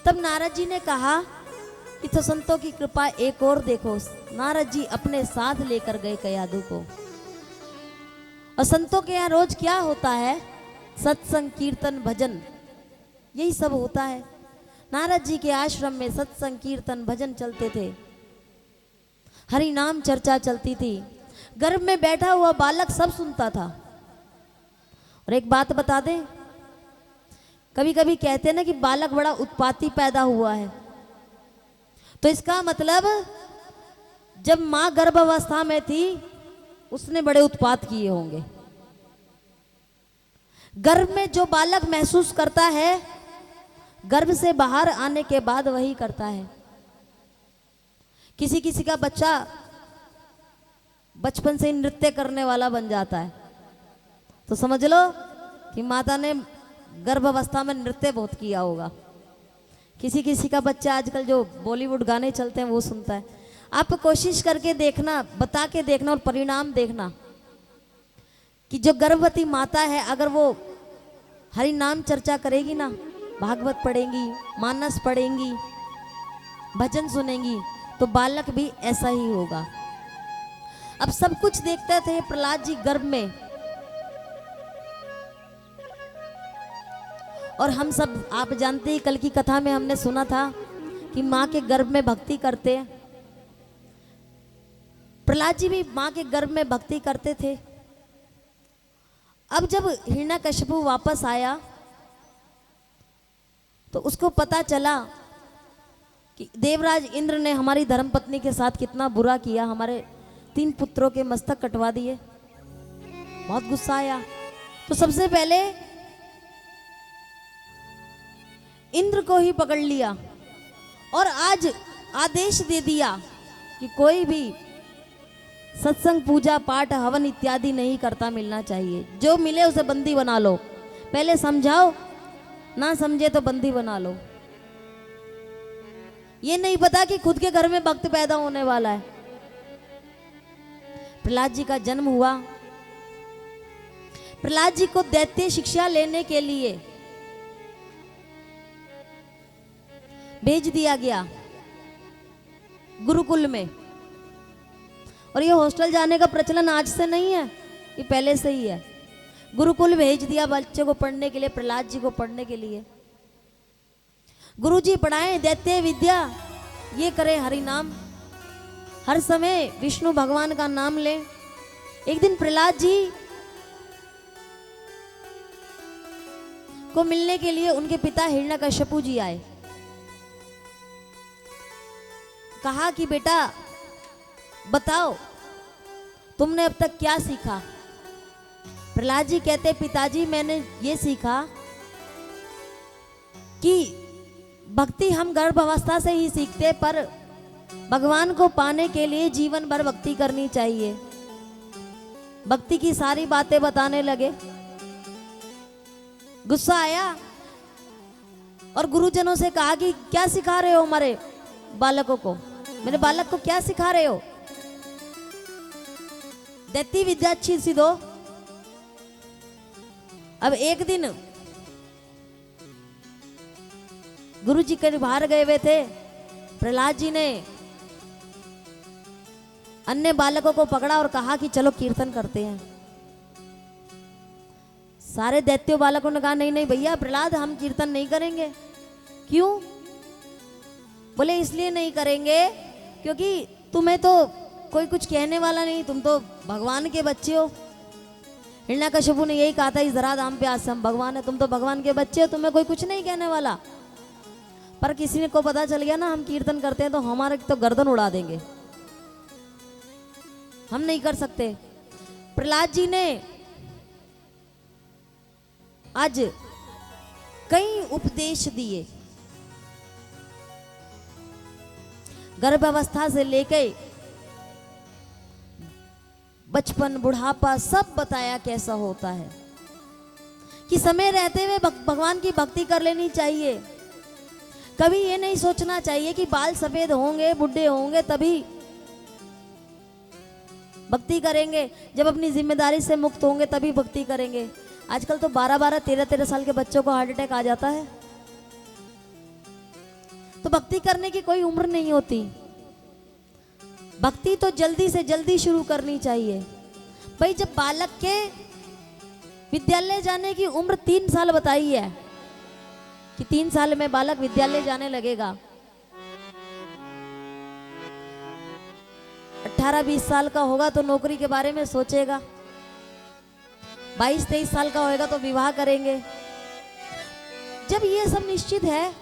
तब नारद जी ने कहा कि तो संतों की कृपा एक और देखो। नारद जी अपने साथ लेकर गए कयाधु को। और संतों के यहाँ रोज क्या होता है? सत्संग, कीर्तन, भजन, यही सब होता है। नारद जी के आश्रम में सत्संग, कीर्तन, भजन चलते थे, हरि नाम चर्चा चलती थी। गर्भ में बैठा हुआ बालक सब सुनता था। और एक बात बता दें, कभी कभी कहते हैं ना कि बालक बड़ा उत्पाती पैदा हुआ है, तो इसका मतलब जब मां गर्भावस्था में थी उसने बड़े उत्पात किए होंगे। गर्भ में जो बालक महसूस करता है, गर्भ से बाहर आने के बाद वही करता है। किसी किसी का बच्चा बचपन से ही नृत्य करने वाला बन जाता है, तो समझ लो कि माता ने गर्भावस्था में नृत्य बहुत किया होगा। किसी किसी का बच्चा आजकल जो बॉलीवुड गाने चलते हैं वो सुनता है। आप कोशिश करके देखना, बता के देखना और परिणाम देखना कि जो गर्भवती माता है अगर वो हरि नाम चर्चा करेगी ना, भागवत पढ़ेंगी, मानस पढ़ेंगी, भजन सुनेंगी, तो बालक भी ऐसा ही होगा। अब सब कुछ देखते थे प्रहलाद जी गर्भ में, और हम सब आप जानते ही कल की कथा में हमने सुना था कि माँ के गर्भ में भक्ति करते हैं। प्रहलाद जी भी माँ के गर्भ में भक्ति करते थे। अब जब हिरण्यकशिपु वापस आया तो उसको पता चला कि देवराज इंद्र ने हमारी धर्मपत्नी के साथ कितना बुरा किया, हमारे 3 पुत्रों के मस्तक कटवा दिए। बहुत गुस्सा आया। तो सबसे पहले इंद्र को ही पकड़ लिया और आज आदेश दे दिया कि कोई भी सत्संग, पूजा पाठ, हवन इत्यादि नहीं करता मिलना चाहिए। जो मिले उसे बंदी बना लो। पहले समझाओ, ना समझे तो बंदी बना लो। ये नहीं पता कि खुद के घर में भक्त पैदा होने वाला है। प्रहलाद जी का जन्म हुआ। प्रहलाद जी को दैत्य शिक्षा लेने के लिए भेज दिया गया गुरुकुल में। और ये हॉस्टल जाने का प्रचलन आज से नहीं है, ये पहले से ही है। गुरुकुल भेज दिया बच्चे को पढ़ने के लिए, प्रहलाद जी को पढ़ने के लिए। गुरुजी पढ़ाएं दैत्य विद्या, ये करें हरि नाम, हर समय विष्णु भगवान का नाम लें। एक दिन प्रहलाद जी को मिलने के लिए उनके पिता हिरण्यकशिपु जी आए। कहा कि बेटा बताओ तुमने अब तक क्या सीखा। प्रहलाद जी कहते, पिताजी मैंने ये सीखा कि भक्ति हम गर्भावस्था से ही सीखते, पर भगवान को पाने के लिए जीवन भर भक्ति करनी चाहिए। भक्ति की सारी बातें बताने लगे। गुस्सा आया और गुरुजनों से कहा कि क्या सिखा रहे हो हमारे बालकों को, मेरे बालक को क्या सिखा रहे हो? दैत्य विद्या अच्छी सी दो। अब एक दिन गुरु जी कहीं बाहर गए हुए थे। प्रहलाद जी ने अन्य बालकों को पकड़ा और कहा कि चलो कीर्तन करते हैं। सारे दैत्य बालकों ने कहा नहीं नहीं भैया प्रहलाद, हम कीर्तन नहीं करेंगे। क्यों? बोले इसलिए नहीं करेंगे क्योंकि तुम्हें तो कोई कुछ कहने वाला नहीं, तुम तो भगवान के बच्चे हो। हिरण्यकशिपु ने यही कहा था, इस धरा धाम पे आज हम भगवान है, तुम तो भगवान के बच्चे हो, तुम्हें कोई कुछ नहीं कहने वाला। पर किसी को पता चल गया ना हम कीर्तन करते हैं तो हमारे तो गर्दन उड़ा देंगे, हम नहीं कर सकते। प्रहलाद जी ने आज कई उपदेश दिए, गर्भावस्था से लेके बचपन, बुढ़ापा सब बताया कैसा होता है कि समय रहते हुए भगवान की भक्ति कर लेनी चाहिए। कभी ये नहीं सोचना चाहिए कि बाल सफेद होंगे, बुढ़े होंगे तभी भक्ति करेंगे, जब अपनी जिम्मेदारी से मुक्त होंगे तभी भक्ति करेंगे। आजकल तो 12-12, 13-13 साल के बच्चों को हार्ट अटैक आ जाता है। तो भक्ति करने की कोई उम्र नहीं होती। भक्ति तो जल्दी से जल्दी शुरू करनी चाहिए। भाई जब बालक के विद्यालय जाने की उम्र 3 साल बताई है कि 3 साल में बालक विद्यालय जाने लगेगा, 18-20 साल का होगा तो नौकरी के बारे में सोचेगा, 22-23 साल का होएगा तो विवाह करेंगे। जब ये सब निश्चित है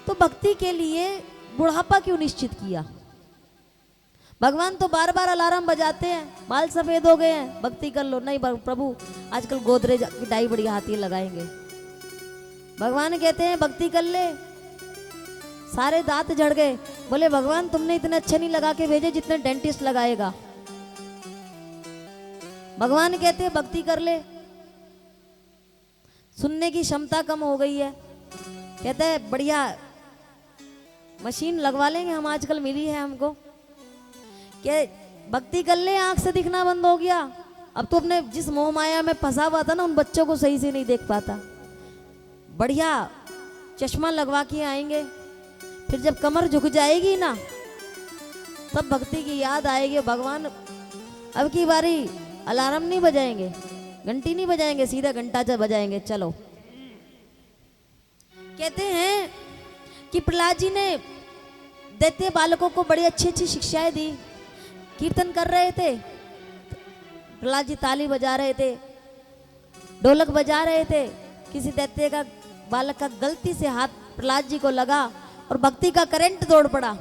तो भक्ति के लिए बुढ़ापा क्यों निश्चित किया? भगवान तो बार बार अलार्म बजाते हैं, बाल सफेद हो गए हैं, भक्ति कर लो। नहीं प्रभु, आजकल गोदरेज की डाई बड़ी हाथी लगाएंगे। भगवान कहते हैं भक्ति कर ले, सारे दांत झड़ गए। बोले भगवान तुमने इतने अच्छे नहीं लगा के भेजे जितने डेंटिस्ट लगाएगा। भगवान कहते हैं भक्ति कर ले, सुनने की क्षमता कम हो गई है। कहते हैं बढ़िया मशीन लगवा लेंगे हम, आजकल मिली है हमको। कि भक्ति कर ले, आंख से दिखना बंद हो गया। अब तो अपने जिस मोह माया में फंसा हुआ था ना, उन बच्चों को सही से नहीं देख पाता। बढ़िया चश्मा लगवा के आएंगे, फिर जब कमर झुक जाएगी ना तब भक्ति की याद आएगी। भगवान अब की बारी अलार्म नहीं बजाएंगे, घंटी नहीं बजाएंगे, सीधा घंटा बजाएंगे। चलो, कहते हैं कि प्रहलाद जी ने दैत्य बालकों को बड़ी अच्छी अच्छी शिक्षाएं दी। कीर्तन कर रहे थे, प्रहलाद जी ताली बजा रहे थे, ढोलक बजा रहे थे। किसी दैत्य का बालक का गलती से हाथ प्रहलाद जी को लगा और भक्ति का करंट दौड़ पड़ा।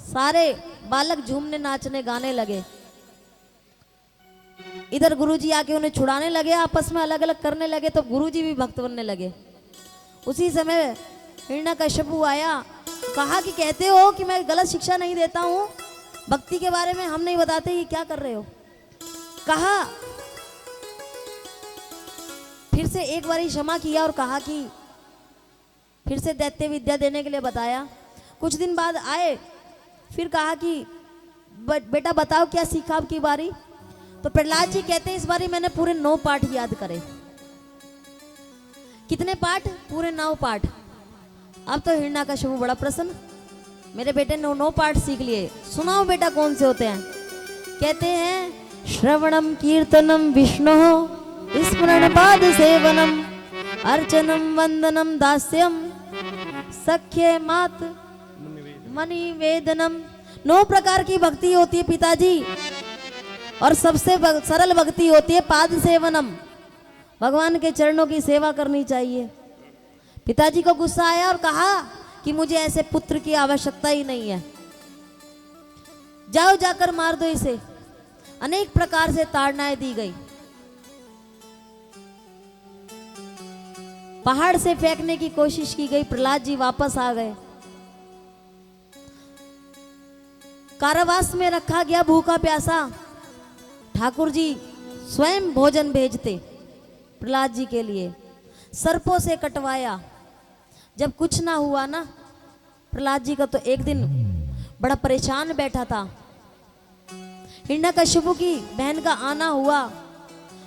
सारे बालक झूमने नाचने गाने लगे। इधर गुरुजी आके उन्हें छुड़ाने लगे, आपस में अलग अलग करने लगे, तो गुरुजी भी भक्त बनने लगे। उसी समय हिरण्यकश्यपु आया, कहा कि कहते हो कि मैं गलत शिक्षा नहीं देता हूं, भक्ति के बारे में हम नहीं बताते, ये क्या कर रहे हो? कहा, फिर से एक बार क्षमा किया और कहा कि फिर से दैत्य विद्या देने के लिए बताया। कुछ दिन बाद आए, फिर कहा कि बेटा बताओ क्या सीखा अब की बारी? तो प्रहलाद जी कहते हैं इस बारी मैंने पूरे 9 पाठ याद करे। कितने पाठ? पूरे 9 पाठ। अब तो हिरण्यकश्यपु बड़ा प्रसन्न, मेरे बेटे ने 9 पाठ सीख लिए। सुनाओ बेटा कौन से होते हैं? कहते हैं श्रवणम कीर्तनम विष्णु स्मरण पाद सेवनम अर्चनम वंदनम दास्यम सख्य मात मणिवेदनम। 9 प्रकार की भक्ति होती है पिताजी, और सबसे सरल भक्ति होती है पाद सेवनम। भगवान के चरणों की सेवा करनी चाहिए। पिताजी को गुस्सा आया और कहा कि मुझे ऐसे पुत्र की आवश्यकता ही नहीं है, जाओ जाकर मार दो इसे। अनेक प्रकार से ताड़नाएं दी गई, पहाड़ से फेंकने की कोशिश की गई। प्रहलाद जी वापस आ गए, कारावास में रखा गया भूखा प्यासा। ठाकुर जी स्वयं भोजन भेजते प्रहलाद जी के लिए, सर्पों से कटवाया। जब कुछ ना हुआ ना, प्रहलाद जी का तो एक दिन बड़ा परेशान बैठा था। हिरण्यकश्यपु की बहन का आना हुआ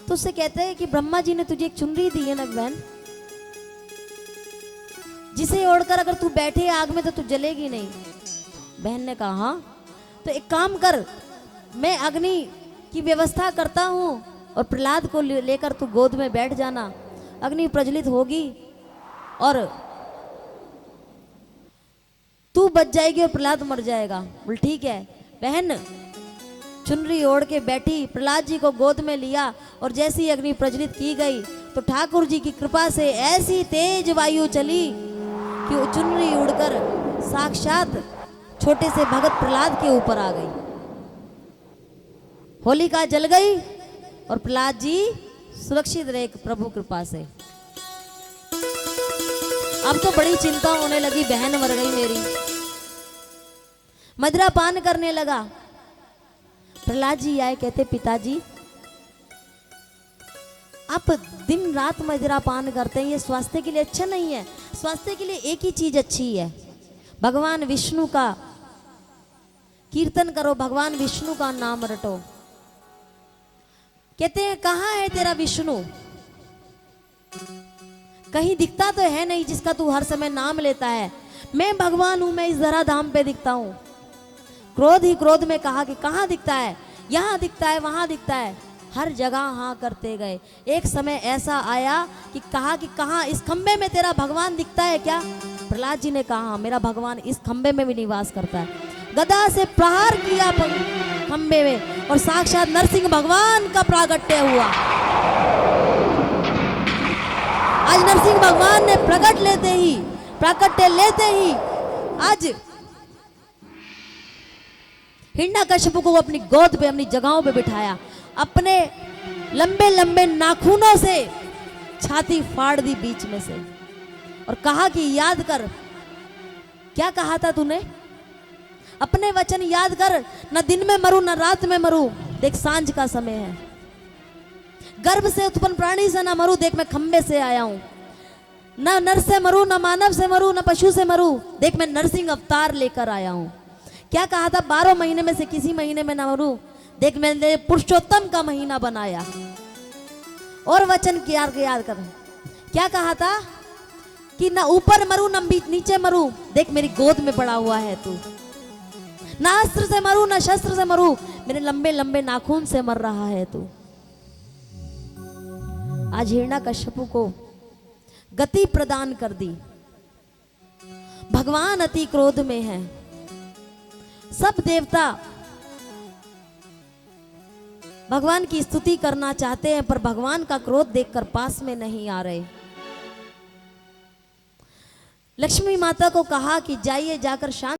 तो उससे कहते हैं कि ब्रह्मा जी ने तुझे एक चुनरी दी है ना बहन, जिसे ओढ़कर अगर तू बैठे आग में तो तू जलेगी नहीं। बहन ने कहा हाँ, तो एक काम कर, मैं अग्नि की व्यवस्था करता हूं और प्रहलाद को लेकर तू गोद में बैठ जाना, अग्नि प्रज्वलित होगी और तू बच जाएगी और प्रहलाद मर जाएगा। बोल ठीक है। बहन चुनरी ओढ़ के बैठी, प्रहलाद जी को गोद में लिया और जैसी अग्नि प्रज्वलित की गई तो ठाकुर जी की कृपा से ऐसी तेज वायु चली कि वो चुनरी उड़कर साक्षात छोटे से भगत प्रहलाद के ऊपर आ गई। होलिका जल गई और प्रहलाद जी सुरक्षित रहे प्रभु कृपा से। अब तो बड़ी चिंता होने लगी, बहन मर गई मेरी। मदिरा पान करने लगा। प्रहलाद जी आए, कहते पिताजी आप दिन रात मदिरा पान करते हैं, ये स्वास्थ्य के लिए अच्छा नहीं है। स्वास्थ्य के लिए एक ही चीज अच्छी है, भगवान विष्णु का कीर्तन करो, भगवान विष्णु का नाम रटो। कहते हैं कहाँ है तेरा विष्णु? कहीं दिखता तो है नहीं जिसका तू हर समय नाम लेता है। मैं भगवान हूं, मैं इस धरा धाम पे दिखता हूं। क्रोध ही क्रोध में कहा कि कहाँ दिखता है, यहाँ दिखता है, वहां दिखता है, हर जगह हाँ करते गए। एक समय ऐसा आया कि कहा कि कहाँ, इस खंबे में तेरा भगवान दिखता है क्या? प्रहलाद जी ने कहा मेरा भगवान इस खंबे में भी निवास करता है। गदा से प्रहार किया खंबे में और साक्षात नरसिंह भगवान का प्रागट्य हुआ। आज नरसिंह भगवान ने प्राकट्य लेते ही आज हिरण्यकश्यप को अपनी गोद पे, अपनी जगहों पे बिठाया, अपने लंबे लंबे नाखूनों से छाती फाड़ दी बीच में से और कहा कि याद कर, क्या कहा था तूने? अपने वचन याद कर, न दिन में मरूं न रात में मरूं, देख सांझ का समय है। गर्भ से उत्पन्न प्राणी से न मरूं, देख मैं खंबे से आया हूं। न नर से मरूं, न मानव से मरूं, न पशु से मरूं, देख मैं नरसिंह अवतार लेकर आया हूं। क्या कहा था? 12 महीने में से किसी महीने में न मरूं, देख मैंने पुरुषोत्तम का महीना बनाया। और वचन किया याद कर, क्या कहा था कि न ऊपर मरूं न नीचे मरूं, देख मेरी गोद में पड़ा हुआ है तू। न अस्त्र से मरूं न शस्त्र से मरूं, मेरे लंबे लंबे नाखून से मर रहा है तू। आज हिरण्यकश्यप को गति प्रदान कर दी। भगवान अति क्रोध में है। सब देवता भगवान की स्तुति करना चाहते हैं पर भगवान का क्रोध देखकर पास में नहीं आ रहे। लक्ष्मी माता को कहा कि जाइए, जाकर शांत